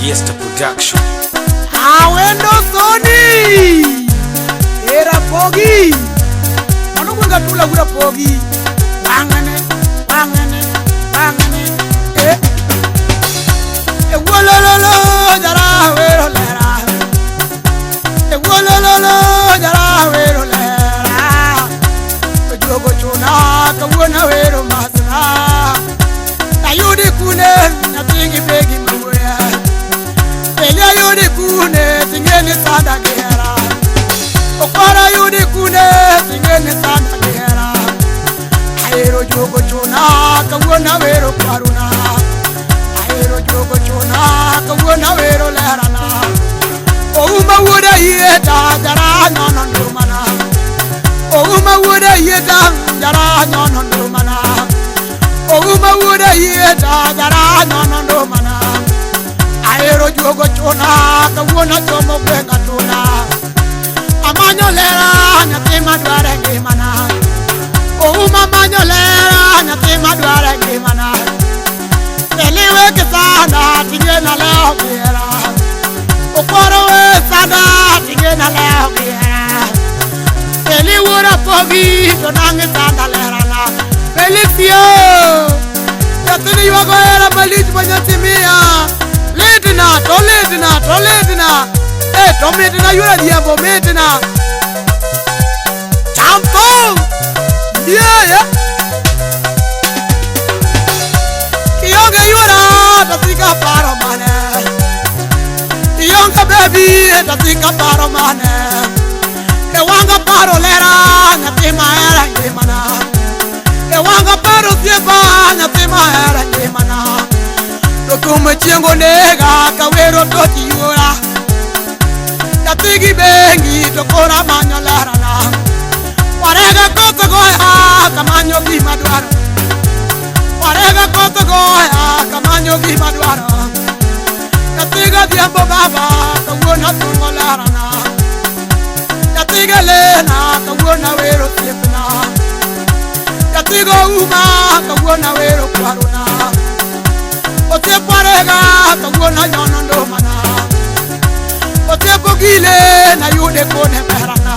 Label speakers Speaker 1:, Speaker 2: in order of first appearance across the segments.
Speaker 1: Yester Production.
Speaker 2: Awendo Sony era pogi Manu kunga tula gura pogi Bangane wolololo jara wero lera wolololo jara wero lera jogo chuna kawona wero masna ayudi kune na tingi begi mwe Pele yudi kune tingeni sada gera Okara yudi kune tingeni sada gera Aero jogo chuna kawona wero paruna Aero jogo chuna kawona wero lerana Ouma wuda yeta jara nyono ndumana Ouma wuda yeta jara nyono ndumana Ouma wuda yeta jara nyono ndumana Aero jogo chuna kawona chomo kwenga tuna Amanyo lera nyatima dware ngimana Ouma manyo lera nyatima dware ngimana Eliwe kisana tingena leo kira Okoro we sada tingena leo kira Eliwura pogi tonange sada lera la Felixio Yatini yuwago era malij banyatimia Lidina, tolidina Tomidina yura diambo midina Champo Yeah Kiyonga yura tasika paro mane Kiyonga baby tasika paro mane Ewanga paro lera nyatima era ngimana Ewanga paro siepa nyatima era ngimana Dokume chengo nega kawero toti yura Yatigi bengi tokora manyo larana Warega koto goya kamanyo gima duara Warega koto goya kamanyo gima duara Yatiga diambo baba kawona tungo larana Yatiga lena kawona wero tiepna Yatiga uma kawona wero kwaruna Ote parega kawona nyono ndomana Ote pogile na yude kone perana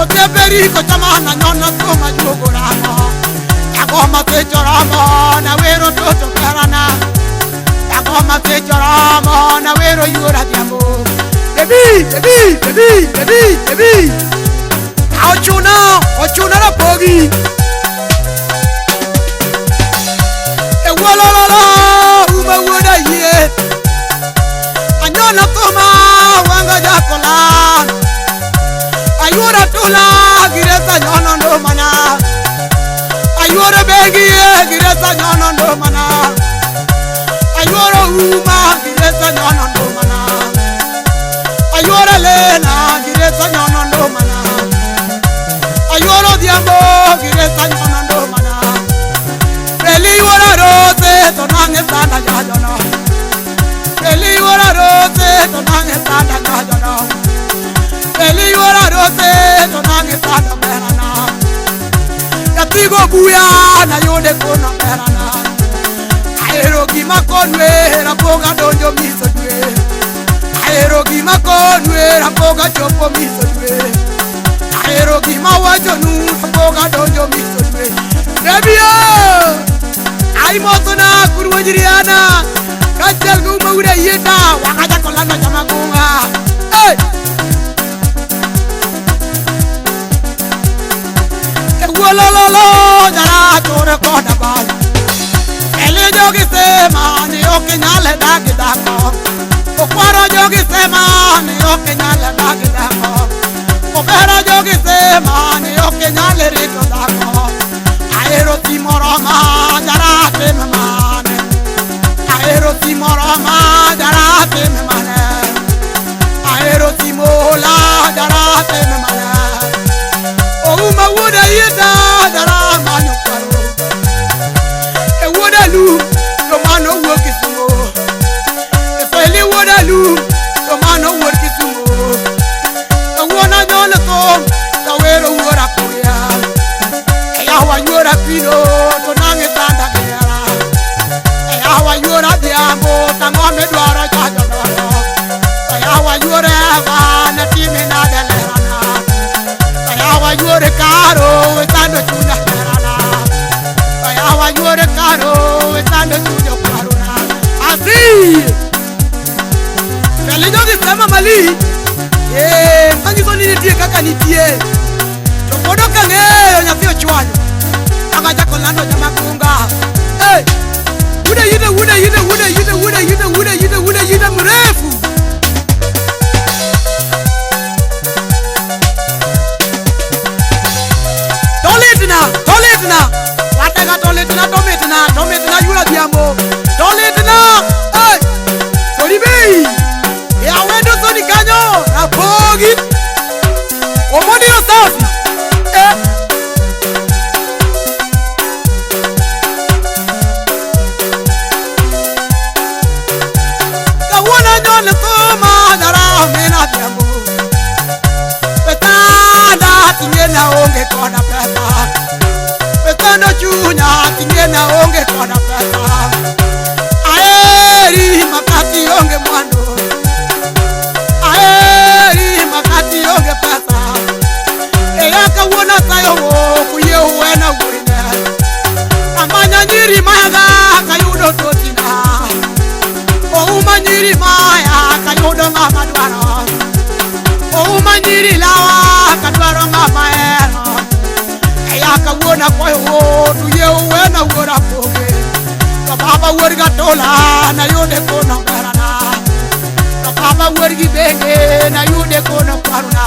Speaker 2: Ote periko chamana nyono koma jogorano Yagoma techoramo na wero toto perana Yagoma techoramo na wero yura diambo Baby Ochuna la pogi Wolololo uma wuda yet Anyona toma wanga jakola Ayura tula giresa nyono ndo mana Ayura begi giresa nyono ndo mana Ayura uma giresa nyono ndo mana Ayura lena giresa nyono ndo mana Ayura diambo giresa nyono ndo mana Eli wara rose tonange sada jajono Eli wara rose tonange sada jajono Eli wara rose tonange sada merana Yatigo buya na yode kono merana Aero gima konwe rapoga donjo miso dwe Aero gima konwe rapoga chopo miso dwe Aero gima wajonu rapoga donjo miso dwe Rebio Ay motona kurwajiriana Kachal guma uda yeta Wakaja kolano jama kunga Hey Wolololo jara chore koda bal Ele jogi sema ni oke nyale dagi dako Okwaro jogi sema ni oke nyale dagi dako Okera jogi sema ni oke nyale rito dako Aero timoroma jara teme mane Aero timoroma jara teme mane Aero timola jara teme mane Ouma wuda yeta jara manyo kwaro E wuda lu do mano woki sumo E feli wuda lu do mano woki sumo E wona nyona tom tawero wura kuya Yawa yura pino to nange tanda gera Yawa yura diambo tango medwa ayuore karo wetando chujo karuna asi Kali jogi sama mali kanyi so nitie kaka nitie to podo kang'eyo nyathi ochwanyo aka jako lando jamakunga wude mrefu Tolitna wataka tometna yula diambo Tolitna Solibi ya wendo soni kanyo na pogi omoni yo safi kawana nyone soma dara mena diambo petanda tingena onge kona pesa petanda chunya tingena onge kona pesa aeri makati onge mwando aeri makati onge pesa eyaka wona sayo kuye uwena wine amanya nyiri maga kayudo totina Ouma nyiri maya kayudo ngama dwaro Ouma nyiri lawa kadwaro ngama eno eyaka wona koyo tuye uwena wora poge Baba werga tola na yude kono barana Baba wergi benge na yude kono paruna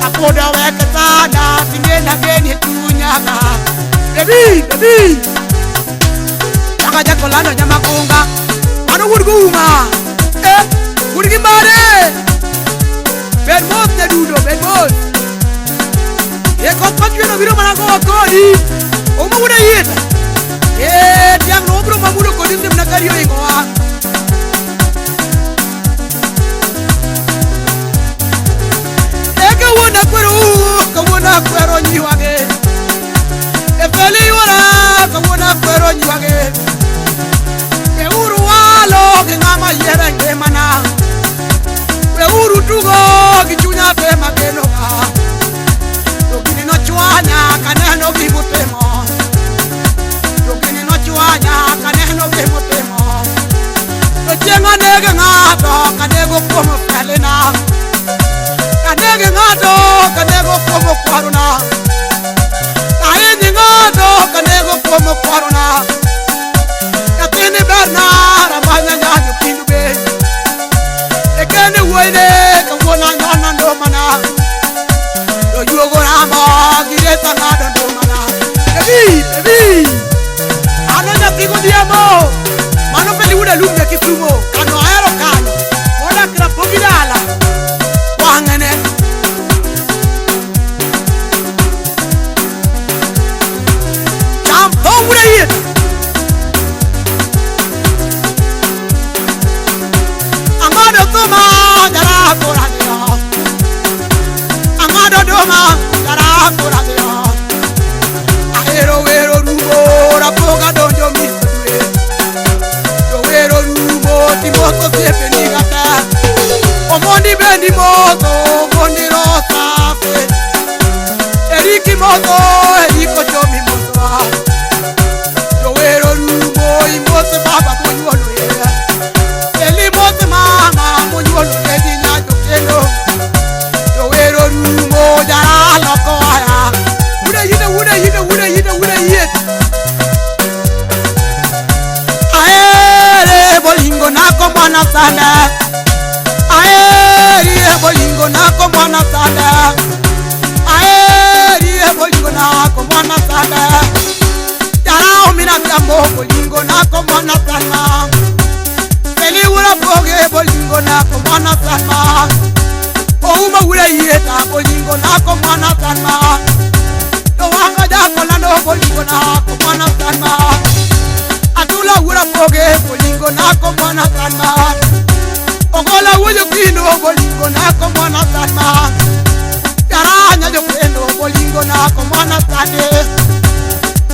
Speaker 2: Akoda weke sana tingena geni tunyaka Baby Yaka jako lando nyamakunga Ano wurgunga Wurgi mbare Bedmos ne dudo bedmos Yekot patweno viro manako wakodi Oma wuda yita tiang nobro mamudo kodisi mnakario ingoa kawona kwero nyiwage efeli wala kawona kwero nyiwage uru walo ngama yere ngemana uru tugo gichunya tema kenoga tokini no chwanya kaneno gibutemo Chuanya kaneno gemotemo to jenga nege ngato kanego komo pelena kanege ngato kanego komo kwaruna kaini ngato kanego komo kwaruna katini bernara manya nyanyo kindube ekene wene kawona nyona ndomana do yugo rama gireta ngado ndomana ebi Anonya pigo diamo Mano peli uda lumbe kisumo Kano aero kano Mola kira pogidala Wangene Champo uda yit Amado toma Dara kora deo Amado doma Dara kora deo Aero wero rubo Rapoga donjo misue Jowero rubo Timoto siepe nigata Omondi bendi moto Omondi rosa fe Eriki moto Eriko chomi moto Jowero rubo Imote baba monyuolo Eli mote mama Monyuolo Ledi nyajo keno Jowero rubo Jara loko aya Wuda yit Aere bolingo nako mwana sana Aere bolingo nako mwana sana Aere bolingo nako mwana sana Yarao mina jambo bolingo nako mwana sana Feli wura poge bolingo nako mwana sana Ouma wura yita bolingo nako mwana sana Wanga jako lando bolingo nako mwana sana Atula wura poge bolingo nako mwana sana Ogola wujo kino bolingo nako mwana sana Yaranya jo pendo bolingo nako mwana sana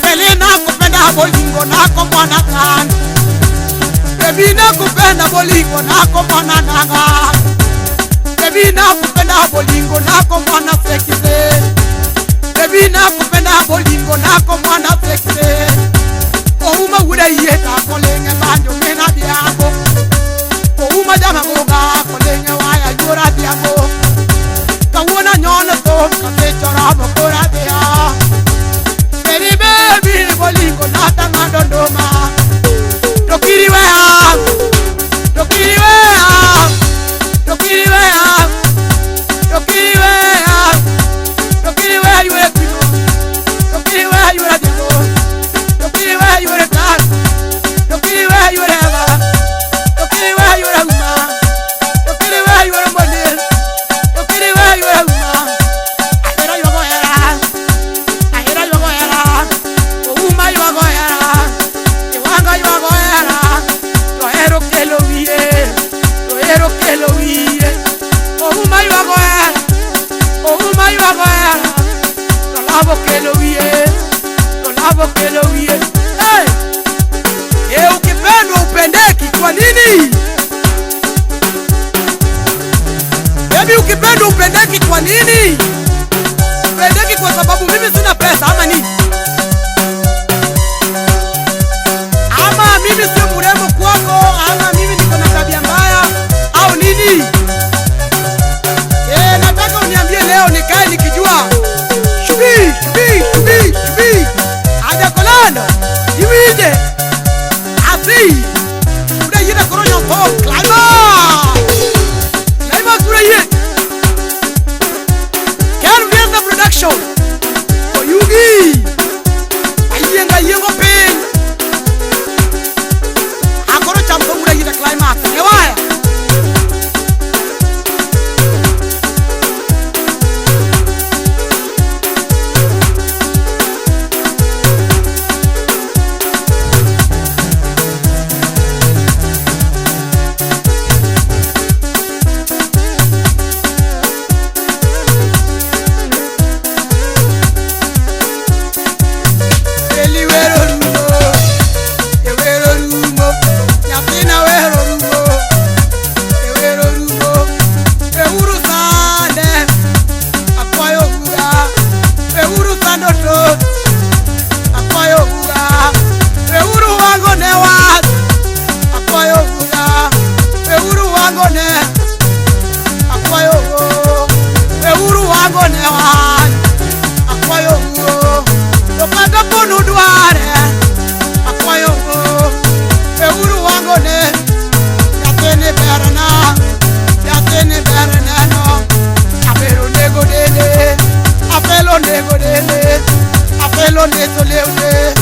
Speaker 2: Felina kupenda bolingo nako mwana sana Bebina kupenda bolingo nako mwana nanga Bebina kupenda bolingo nako mwana sekise Bebina kupenda bolingo nako mwana sekise Ude yeta kolenge banjo mena diabo. Uma jama goga kolenge waya yura diabo. Kawona nyona to kate chora bokora dia. Baby baby bolingo nata ngandondoma. Dokiri wea. Dokiri wea. Dokiri wea. Dokiri wea. Dokiri wea yura diabo. Dokiri wea yura diabo. Dokiri wea yura tar. Dokiri wea yura ba. Dokiri wea yura uma. Dokiri wea yura model. Dokiri wea yura uma. Ahera yo goera. Ahera yo goera. Uma yo goera. Iwanga yo goera. Yo ero que lo vie. Yo ero que lo vie. Uma yo goera. Uma yo goera. Yo lavo que lo vie. Yo lavo que lo vie. Hey! Ukipendwa upendeki kwa nini? Baby ukipendwa upendeki kwa nini? Upendeki kwa sababu mimi sina pesa ama nini? Ama mimi sio mrembo kwako, ama mimi niko na tabia mbaya au nini? Nataka uniambie leo nikae nikijua. Shubi. Aja kolanda. Iwije. Asi. Udah yida koronya to. Climax udah yid. Can we the production? For Yugi. Ayenga yengo pin. Akoro champo udah yida climax. Ngewaya. Afelo nego dele, afelo neto leude.